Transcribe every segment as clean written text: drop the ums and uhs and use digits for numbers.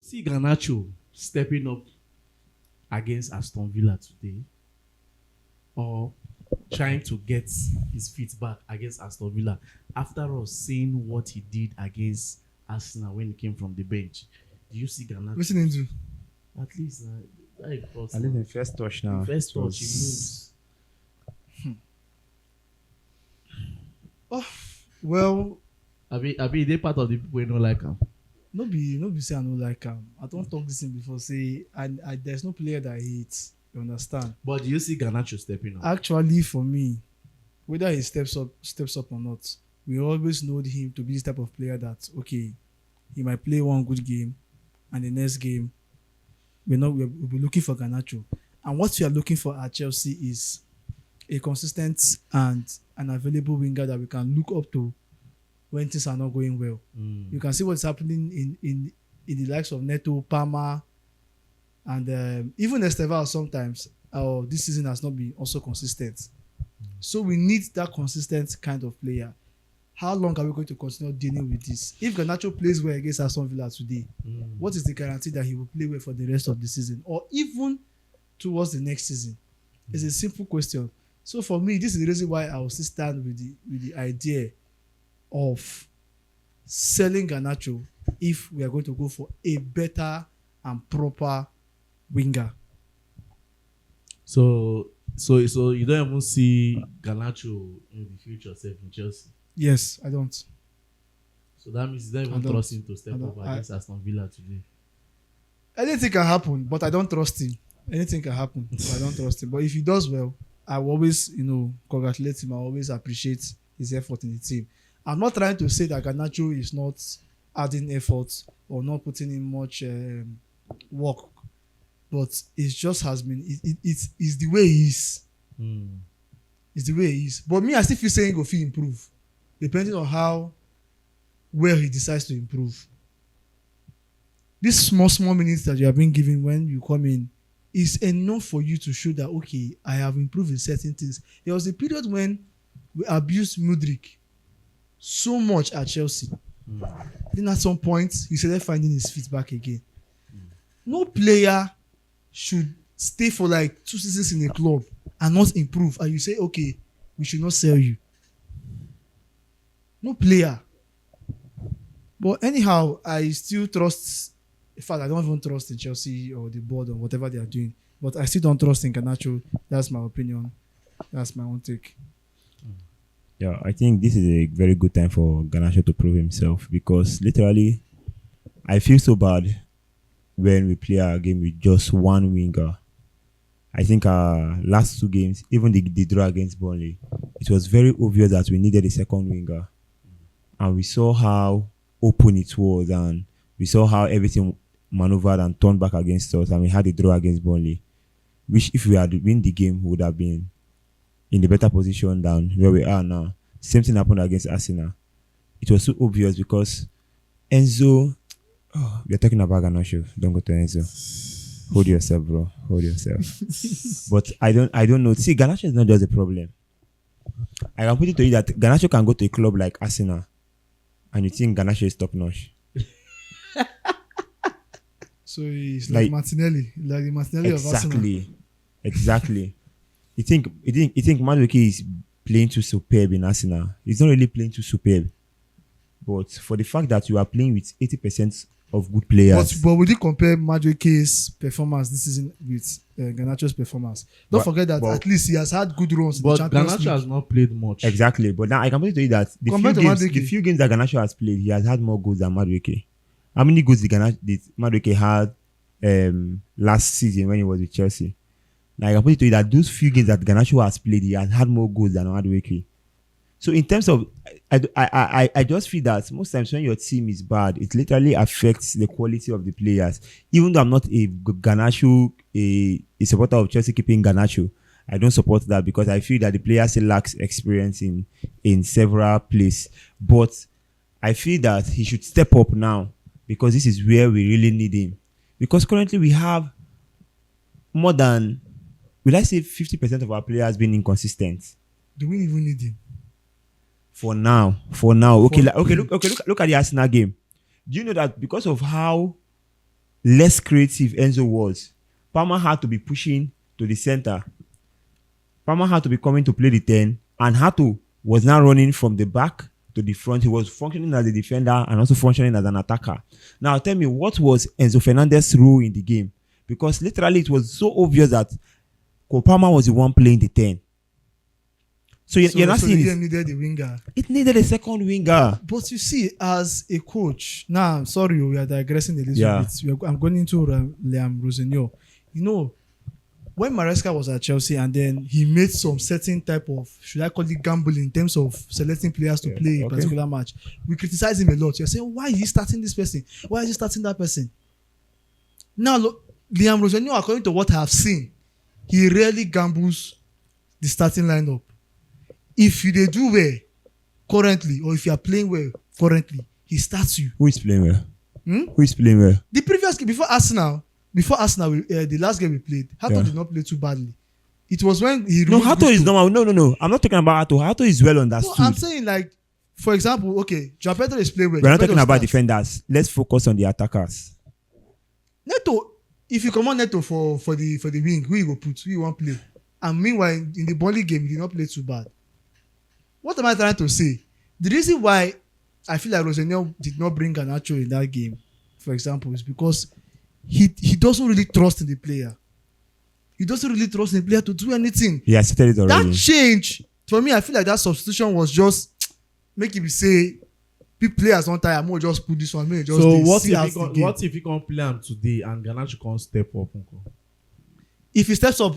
see Garnacho stepping up against Aston Villa today, or trying to get his feet back against Aston Villa after us seeing what he did against Arsenal when he came from the bench. Do you see Garnacho? What's he do? At least, At least in first touch now. first touch, he moves. Oh, well, I be they part of the people who don't like him. no be say I no like him. I don't talk this thing before. Say I there's no player that I hate. You understand? But do you see Garnacho stepping up? Actually, for me, whether he steps up or not, we always know him to be this type of player that okay, he might play one good game, and the next game, we'll be looking for Garnacho. And what we are looking for at Chelsea is a consistent and an available winger that we can look up to when things are not going well. You can see what's happening in the likes of Neto, Palmer, and even Estevao sometimes. This season has not been also consistent. So we need that consistent kind of player. How long are we going to continue dealing with this? If Garnacho plays well against Aston Villa today, what is the guarantee that he will play well for the rest of the season or even towards the next season? It's a simple question. So for me, this is the reason why I will still stand with the idea of selling Garnacho if we are going to go for a better and proper winger. So you don't even see Garnacho in the future self in Chelsea. Yes, I don't. So that means you don't even trust him to step up against Aston Villa today. Anything can happen, but I don't trust him. Anything can happen, but I don't trust him. But if he does well, I will always, congratulate him. I always appreciate his effort in the team. I'm not trying to say that Garnacho is not adding effort or not putting in much work, but it just has been. It's the way he is. It's the way he is. But me, I still feel saying he improve, depending on how well he decides to improve. This small minutes that you have been given when you come in is enough for you to show that okay, I have improved in certain things. There was a period when we abused Mudryk so much at Chelsea. Then at some point he started finding his feet back again. No player should stay for like 2 seasons in a club and not improve, and you say okay, we should not sell you. No player. But anyhow, I still trust. In fact, I don't even trust in Chelsea or the board or whatever they are doing. But I still don't trust in Garnacho. That's my opinion. That's my own take. Yeah, I think this is a very good time for Garnacho to prove himself because literally, I feel so bad when we play our game with just one winger. I think our last 2 games, even the draw against Burnley, it was very obvious that we needed a second winger. And we saw how open it was and we saw how everything maneuvered and turned back against us, and we had a draw against Burnley, which if we had win the game would have been in the better position than where we are now. Same thing happened against Arsenal. It was so obvious because Enzo, we are talking about Garnacho. Don't go to Enzo. Hold yourself, bro. Hold yourself. But I don't know. See, Garnacho is not just a problem. I can put it to you that Garnacho can go to a club like Arsenal, and you think Garnacho is top notch. So he's like Martinelli, like the Martinelli of Arsenal. Exactly. You think Madueke is playing too superb in Arsenal? He's not really playing too superb. But for the fact that you are playing with 80% of good players. But would you compare Madueke's performance this season with Garnacho's performance? Don't forget that at least he has had good runs in the Champions League. Garnacho has not played much. Exactly. But now I can tell you that the few games that Garnacho has played, he has had more goals than Madueke. How many goals did Madueke had last season when he was with Chelsea? Now I can put it to you that those few games that Garnacho has played, he has had more goals than Madueke. So in terms of, I just feel that most times when your team is bad, it literally affects the quality of the players. Even though I'm not a Garnacho, a supporter of Chelsea keeping Garnacho, I don't support that because I feel that the player still lacks experience in several places. But I feel that he should step up now because this is where we really need him. Because currently we have more than, will I say 50% of our players being inconsistent. Do we even need him? For now. Okay, look at the Arsenal game. Do you know that because of how less creative Enzo was, Palmer had to be pushing to the center. Palmer had to be coming to play the 10, and Hato was now running from the back to the front. He was functioning as a defender and also functioning as an attacker. Now tell me, what was Enzo Fernandez's role in the game? Because literally it was so obvious that Palmer was the one playing the 10. So you're not seeing it needed a winger. It needed a second winger. But you see, as a coach, now sorry, we are digressing a little bit. I'm going into Liam Rosenio. You know, when Maresca was at Chelsea and then he made some certain type of, should I call it gamble in terms of selecting players to play a particular match, we criticize him a lot. You're saying, why is he starting this person? Why is he starting that person? Now, look, Liam Rosenio, according to what I have seen, he rarely gambles the starting lineup. If you do well currently, or if you are playing well currently, he starts you. Who is playing well? Who is playing well? The previous game before Arsenal, the last game we played, Hato did not play too badly. It was when he Hato is normal. No. I'm not talking about Hato. Hato is well understood. No, I'm saying, like, for example, okay, João Pedro is playing well. We're not talking about defenders. Let's focus on the attackers. Neto, if you come on Neto for the wing, who you go put? Who you want play? And meanwhile, in the Burnley game, he did not play too bad. What am I trying to say? The reason why I feel like Rosenio did not bring Garnacho in that game, for example, is because he doesn't really trust in the player. He doesn't really trust in the player to do anything. He has said it already. That change, for me, I feel like that substitution was just make him say, big players don't tire, more just put this one, just so what if he can't play him today and Garnacho can't step up? If he steps up,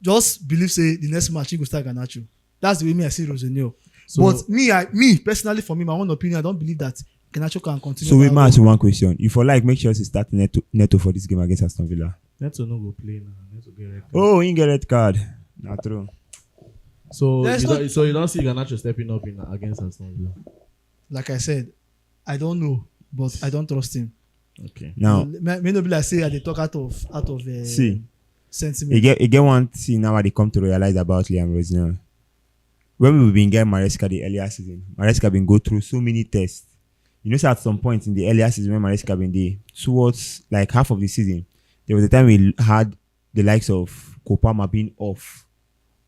just believe say the next match he will start Garnacho. That's the way me I see Rosenio. So, but me personally, for me, my own opinion, I don't believe that Garnacho can continue. So we might ask you one question. If you like, make sure you start Neto for this game against Aston Villa. Neto no go play now. Neto get red card. Oh, he get red card. Not true. So you don't see Garnacho stepping up against Aston Villa. Like I said, I don't know, but I don't trust him. Okay. Now, may not be like say they talk out of see sentiment. You get one thing now they come to realize about Liam Rosenio. When we been getting Maresca the earlier season, Maresca been go through so many tests. You know, so at some point in the earlier season when Maresca been there, towards like half of the season, there was a time we had the likes of Palmer being off.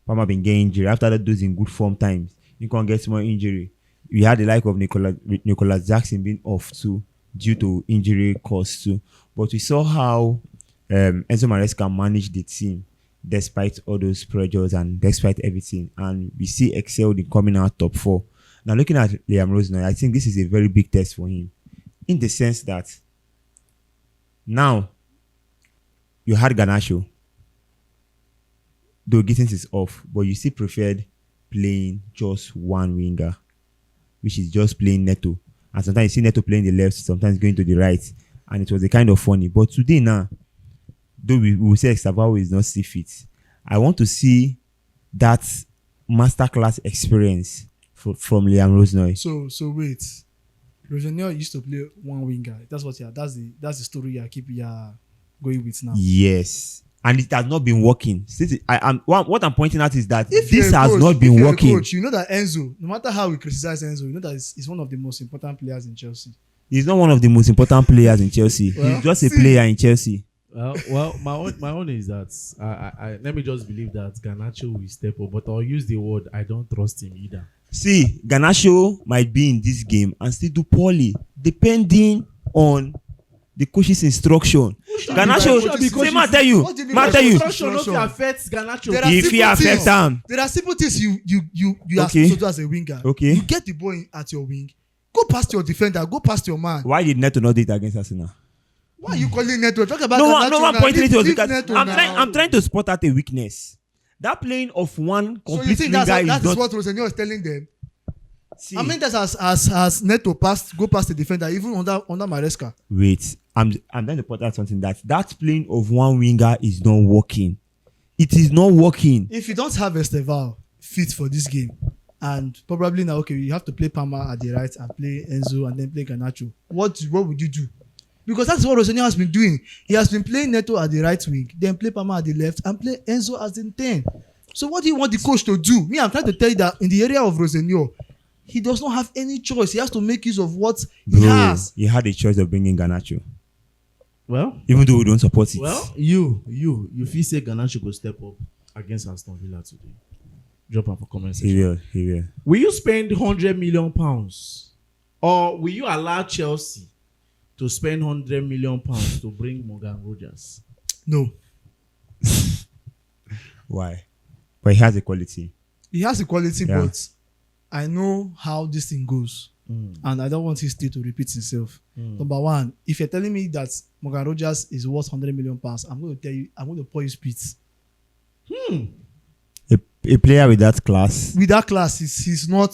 Palmer been getting injury. After that, those in good form times, you can't get more injury. We had the like of Nicholas Jackson being off too, due to injury costs too. But we saw how Enzo Maresca managed the team despite all those pressures and despite everything, and we see excelled in coming out top 4. Now looking at Liam Rosenio, I think this is a very big test for him, in the sense that now you had Garnacho, though Gittins is off, but you still preferred playing just one winger, which is just playing Neto, and sometimes you see Neto playing the left, sometimes going to the right, and it was a kind of funny. But today now, though we will say Extravao is not see fit, I want to see that masterclass experience from Liam Rosenio. So wait, Rosenio used to play one winger. That's the story you keep going with now. Yes, and it has not been working. What I'm pointing out is that if this has not been working. Coach, you know that Enzo, no matter how we criticize Enzo, you know that he's one of the most important players in Chelsea. He's not one of the most important players in Chelsea. He's just a player in Chelsea. Well, my own is that I let me just believe that Garnacho will step up, but I'll use the word I don't trust him either. See, Garnacho might be in this game and still do poorly, depending on the coach's instruction. Garnacho, say, tell you. Instruction not affects Garnacho. If he affects him, there are simple things you are supposed to do as a winger. Okay. You get the ball at your wing, go past your defender, go past your man. Why did Neto not do it against Arsenal? Why are you calling Neto? Talk about no one pointing it was because I'm trying to spot out a weakness. That playing of one complete winger is not. So you think that's what Rosenio is telling them? See, I mean, that as Neto go past the defender, even under Maresca. Wait, I'm trying to point out something that playing of one winger is not working. It is not working. If you don't have Estevao fit for this game, and probably now, okay, you have to play Palmer at the right and play Enzo and then play Garnacho. What would you do? Because that's what Rosenio has been doing. He has been playing Neto at the right wing, then play Palmer at the left, and play Enzo as the 10. So what do you want the coach to do? Me, I'm trying to tell you that in the area of Rosenio, he does not have any choice. He has to make use of what he has. He had a choice of bringing Garnacho. Well, even though we don't support it. well, you feel say Garnacho go step up against Aston Villa today. Drop am for comment he section. will. He will. Will you spend £100 million, or will you allow Chelsea to spend £100 million to bring Morgan Rogers? No, Why? But he has a quality. he has the quality, Yeah. but I know how this thing goes, and I don't want history to repeat itself. Number one, if you're telling me that Morgan Rogers is worth £100 million, I'm going to tell you, I'm going to pour you spits. A player with that class. With that class, he's not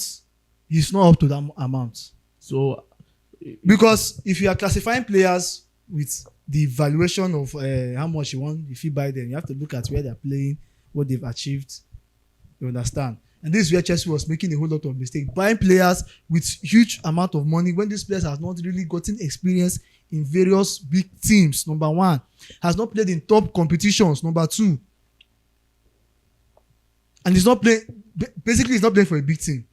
up to that amount. So, Because if you are classifying players with the valuation of how much you want, if you buy them, you have to look at where they're playing, what they've achieved. You understand? And this is where Chelsea was making a whole lot of mistakes. Buying players with huge amount of money when these players have not really gotten experience in various big teams, number one. Has not played in top competitions, number two. And he's not playing, basically he's not playing for a big team.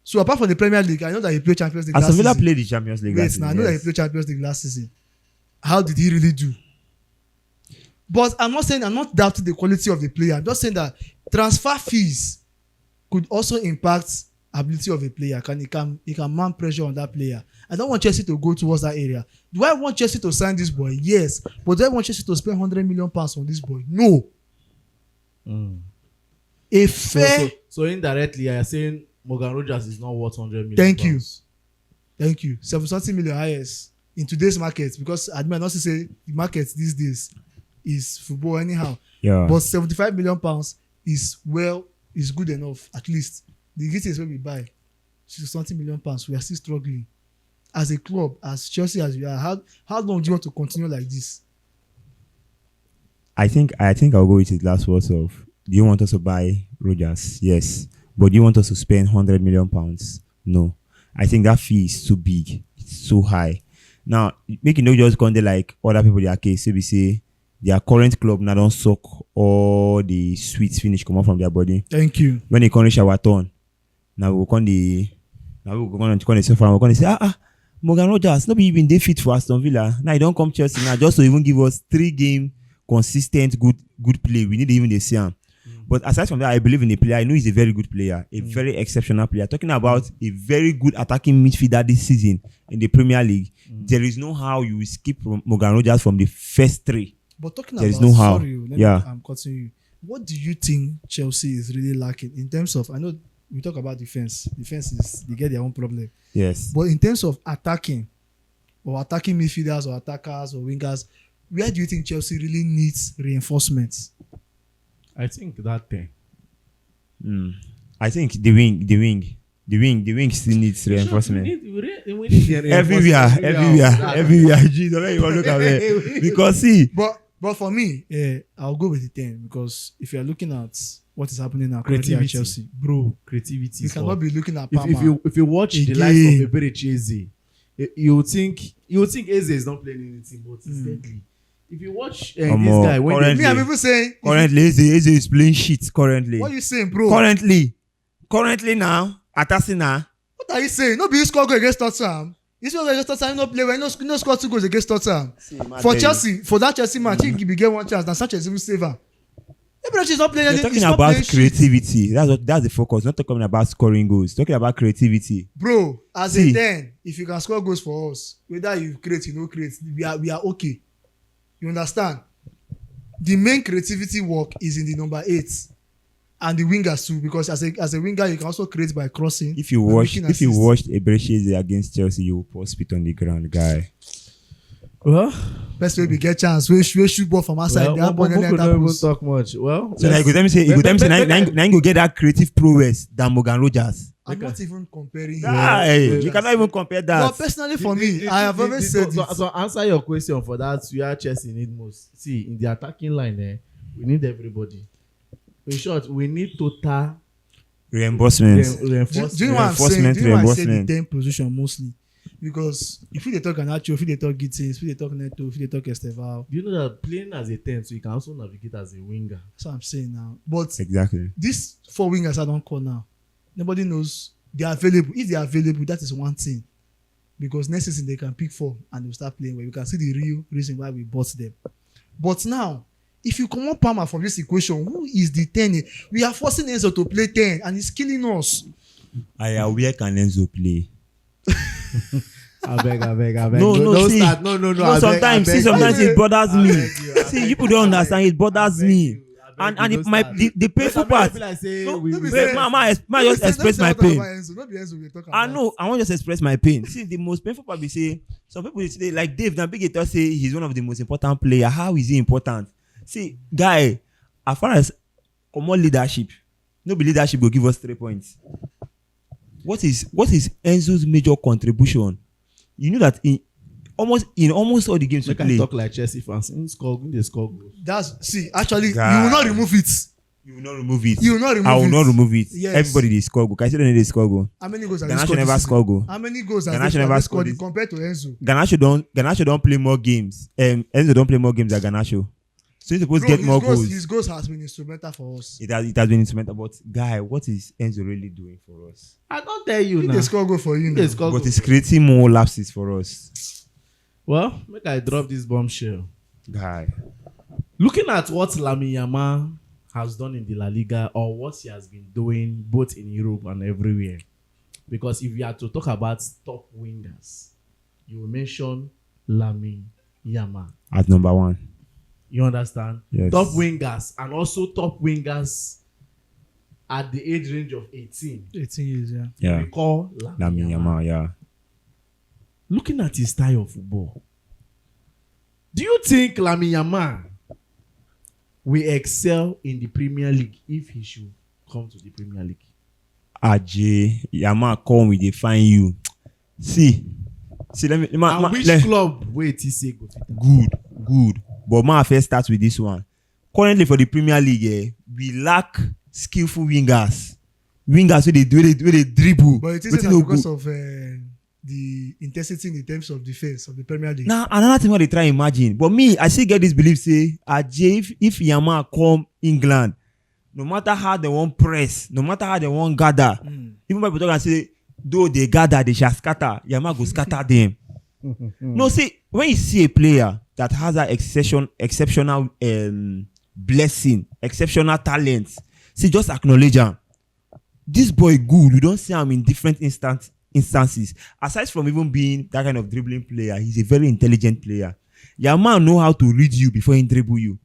So apart from the Premier League, I know that he played Champions League last Aston Villa season. played the Champions League. Wait, last now I season, know that he yes. played Champions League last season. How did he really do? But I'm not doubting the quality of the player. I'm just saying that transfer fees could also impact ability of a player. He can mount pressure on that player. I don't want Chelsea to go towards that area. Do I want Chelsea to sign this boy? Yes. But do I want Chelsea to spend £100 million on this boy? No. A fair. So indirectly, I are saying Morgan Rogers is not worth £100 million. Thank you. 70 million highest in today's market, because I might not say the market these days is football anyhow. Yeah. But £75 million is good enough. At least the gate is where we buy 60 million pounds. We are still struggling as a club, as Chelsea as we are. How long do you want to continue like this? I think I'll go with his last words of, do you want us to buy Rogers? Yes. But do you want us to spend £100 million? No. I think that fee is too big. It's so high. Now, make you know just go there like other people their case. So we say their current club now don't suck all the sweets finish come out from their body. Thank you. When they come reach our turn, now we're going to suffer. We're going to say, Morgan Rogers, not be even they fit for Aston Villa. Now he don't come Chelsea now just to even give us 3-game consistent good play. We need even the same. But aside from that, I believe in the player. I know he's a very good player, a very exceptional player. Talking about a very good attacking midfielder this season in the Premier League, there is no how you will skip Morgan Rogers from the first three. But talking There about, is no how. I'm cutting you. What do you think Chelsea is really lacking in terms of? I know we talk about defense. Defense is they get their own problem. Yes. But in terms of attacking midfielders or attackers or wingers, where do you think Chelsea really needs reinforcements? I think that thing. I think the wing still needs reinforcement. We need the Everywhere. reinforcement. Jesus, where you want to look at it? Because see, But for me, I'll go with the 10, because if you're looking at what is happening now currently at Chelsea, bro, Creativity. you cannot be looking at If Palmer. if you watch the Again. likes of Eberechi Eze, you would think Eze is not playing anything, but it's deadly. If you watch this guy, when currently- Me, I'm even saying, currently Eze is playing shit currently. what are you saying, bro? Currently now, attacking now. What are you saying? No, be you score goal against Tottenham. You score goal against Tottenham, no play well. No score 2 goals against Tottenham. For Chelsea, for that Chelsea match, he get one chance. Now Sanchez even save her. Eberechi is not playing We're anything. talking He's not about playing shit. creativity. That's the focus. Not talking about scoring goals. Talking about creativity. Bro, as See. a 10, if you can score goals for us, whether you create, you no create, we are okay. You understand? The main creativity work is in the number 8 and the wingers too, because as a winger you can also create by crossing. If you by watched making assists. Eberechi Eze against Chelsea, you will pour spit on the ground, guy. Well, best way we get chance, we shoot ball from outside. They have ball and Moko enter don't even post. talk much. Well, So now you go tell me say, now you go get that creative prowess than Morgan Rogers. I'm not even comparing. You cannot even compare that. But personally for me, I have always said so, it. so answer your question for that. Where Chelsea need most. See, in the attacking line, we need everybody. In short, we need total Reimbursements. reinforcement. Do you know what I'm saying? Do you know why I say the Reinforcement. 10 position mostly? Because if we talk Garnacho, if we talk Gittins, if we talk Neto, if we talk Esteval, Do you know that playing as a 10, so you can also navigate as a winger? that's what I'm saying now. But Exactly. these 4 wingers I don't call now. Nobody knows they are available. If they are available, that is one thing. because next season they can pick form and they'll start playing well. You can see the real reason why we bought them. But now, if you come on Palmer from this equation, who is the 10? We are forcing Enzo to play 10 and it's killing us. Where can Enzo play? I beg. No, Don't see, start. No. No, sometimes it bothers me. See, people don't understand. It bothers me. And the painful part. I just express my pain. I know. I want to just express my pain. See, the most painful part be say some people say like Dave Navigator say he's one of the most important players. How is he important? See, guy, as far as common leadership, no be leadership will give us 3 points. What is Enzo's major contribution? You know that in almost all the games we play. Talk like Chelsea fans. They score goals. Actually, God. you will not remove it. You will not remove it. You will not remove it. I will not remove it. Yes. Everybody they score goal. Caicedo they score goal. How many goals have Garnacho they scored never this score season? goal. How many goals have Garnacho they never scored scored compared to Enzo? Garnacho don't play more games. Enzo don't play more games than Garnacho. So he's supposed to get more goals. His goals has been instrumental for us. It has been instrumental. But guy, what is Enzo really doing for us? I don't tell you now. They score goal for you now. They score But goal. he's creating more lapses for us. Well, make I drop this bombshell. Guy. Looking at what Lamine Yamal has done in the La Liga or what he has been doing both in Europe and everywhere. Because if you are to talk about top wingers, you will mention Lamine Yamal. At number 1. You understand? Yes. Top wingers and also top wingers at the age range of 18. 18 years, yeah. Yeah. We call Lamine Yamal, yeah. Looking at his style of football, do you think Lamine Yamal will excel in the Premier League if he should come to the Premier League? Ajay, Yamal come we define you. See, let me. And which club wait he say go fit? Good. But my first start with this one. Currently for the Premier League, we lack skillful wingers. Wingers where they dribble. But it isn't that because of the intensity in the terms of defense of the Premier League. Now another thing what they try imagine. But me, I still get this belief say, Ajay, if Yamal come England, no matter how they want press, no matter how they want gather, even my people talk and say, though they gather, they shall scatter. Yamal go scatter them. No, see, when you see a player that has that exceptional blessing, exceptional talent, see, just acknowledge him. This boy good. We don't see him in different instances. Aside from even being that kind of dribbling player, he's a very intelligent player. Yamal know how to read you before he dribble you.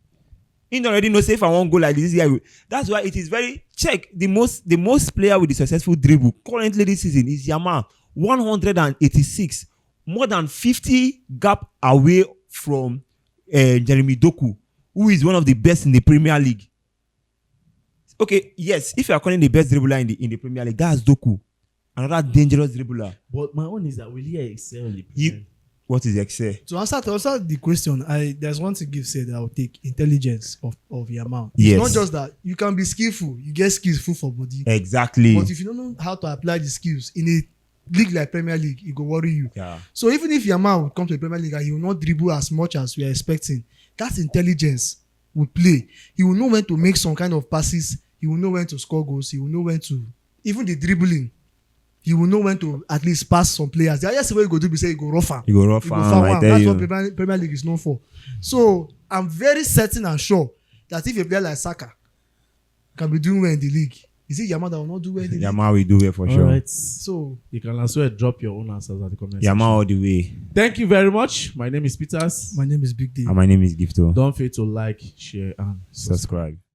He already knows if I won't go like this guy. That's why it is very check. The most player with the successful dribble currently this season is Yamal, 186, more than 50 gap away from Jeremy Doku, who is one of the best in the Premier League. Okay, yes, if you are calling the best dribbler in the Premier League, that's Doku, another dangerous dribbler. But my own is that will he excel in the Premier League? What is excel? To answer the question, there's one thing you've said that I'll take: intelligence of Yamal. Yes. It's not just that you can be skillful, you get skillful for body. Exactly. But if you don't know how to apply the skills in a league like Premier League, it will worry you. Yeah. So even if Yamal will come to the Premier League and he will not dribble as much as we are expecting, that intelligence will play. He will know when to make some kind of passes. He will know when to score goals. He will know when to, even the dribbling, he will know when to at least pass some players. The highest way you go do be say you go rougher. You go rougher. That's what Premier League is known for. So I'm very certain and sure that if a player like Saka can be doing well in the league, is it Yamal that will not do well in the league? Yamal will do it for sure. All right. So You can as well drop your own answers at the comment Yamal section. all the way. Thank you very much. My name is Peters. my name is Big D. And my name is Gifto. Don't forget to like, share, and Subscribe.